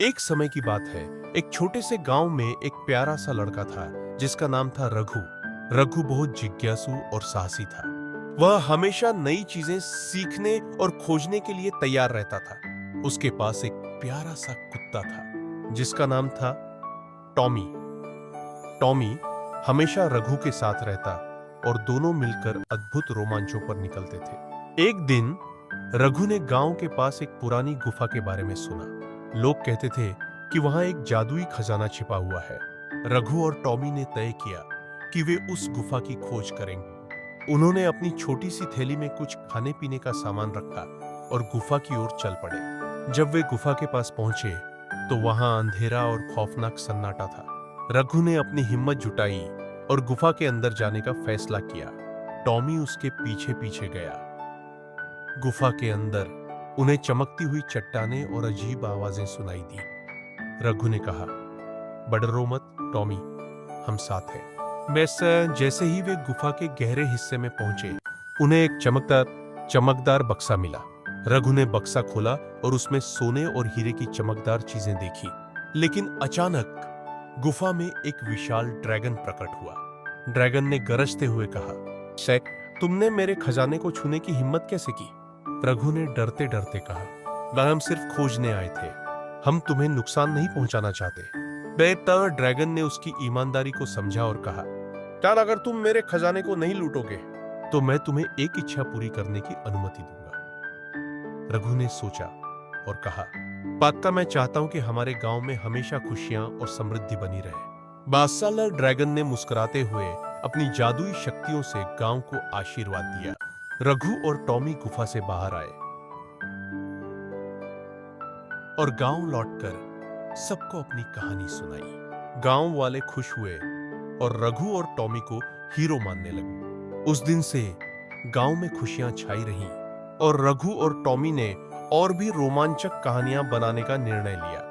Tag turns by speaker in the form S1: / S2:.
S1: एक समय की बात है। एक छोटे से गांव में एक प्यारा सा लड़का था जिसका नाम था रघु। रघु बहुत जिज्ञासु और साहसी था। वह हमेशा नई चीजें सीखने और खोजने के लिए तैयार रहता था। उसके पास एक प्यारा सा कुत्ता था जिसका नाम था टॉमी। टॉमी हमेशा रघु के साथ रहता और दोनों मिलकर अद्भुत रोमांचों पर निकलते थे। एक दिन रघु ने गांव के पास एक पुरानी गुफा के बारे में सुना। लोग कहते थे कि वहां एक जादुई खजाना छिपा हुआ है। रघु और टॉमी ने तय किया कि वे उस गुफा की खोज करेंगे। उन्होंने अपनी छोटी सी थैली में कुछ खाने पीने का सामान रखा और गुफा की ओर चल पड़े। जब वे गुफा के पास पहुंचे तो वहां अंधेरा और खौफनाक सन्नाटा था। रघु ने अपनी हिम्मत जुटाई और गुफा के अंदर जाने का फैसला किया। टॉमी उसके पीछे पीछे गया। गुफा के अंदर उन्हें चमकती हुई चट्टानें और अजीब आवाजें सुनाई दी। रघु ने कहा, "बडरो मत टॉमी, हम साथ हैं।" बस जैसे ही वे गुफा के गहरे हिस्से में पहुंचे, उन्हें एक चमकदार बक्सा मिला। रघु ने बक्सा खोला और उसमें सोने और हीरे की चमकदार चीजें देखी। लेकिन अचानक गुफा में एक विशाल ड्रैगन प्रकट हुआ। ड्रैगन ने गरजते हुए कहा, तुमने मेरे खजाने को छूने की हिम्मत कैसे की?" रघु ने डरते डरते कहा, "हम सिर्फ खोजने आए थे, हम तुम्हें नुकसान नहीं पहुंचाना चाहते।" बेहतर ड्रैगन ने उसकी ईमानदारी को समझा और कहा, "चल, अगर तुम मेरे खजाने को नहीं लूटोगे तो मैं तुम्हें एक इच्छा पूरी करने की अनुमति दूंगा।" रघु ने सोचा और कहा, "पक्का, मैं चाहता हूं कि हमारे गांव में हमेशा खुशियां और समृद्धि बनी रहे।" बादशाह ड्रैगन ने मुस्कुराते हुए अपनी जादुई शक्तियों से गांव को आशीर्वाद दिया। रघु और टॉमी गुफा से बाहर आए और गांव लौटकर सबको अपनी कहानी सुनाई। गांव वाले खुश हुए और रघु और टॉमी को हीरो मानने लगे। उस दिन से गांव में खुशियां छाई रहीं और रघु और टॉमी ने और भी रोमांचक कहानियां बनाने का निर्णय लिया।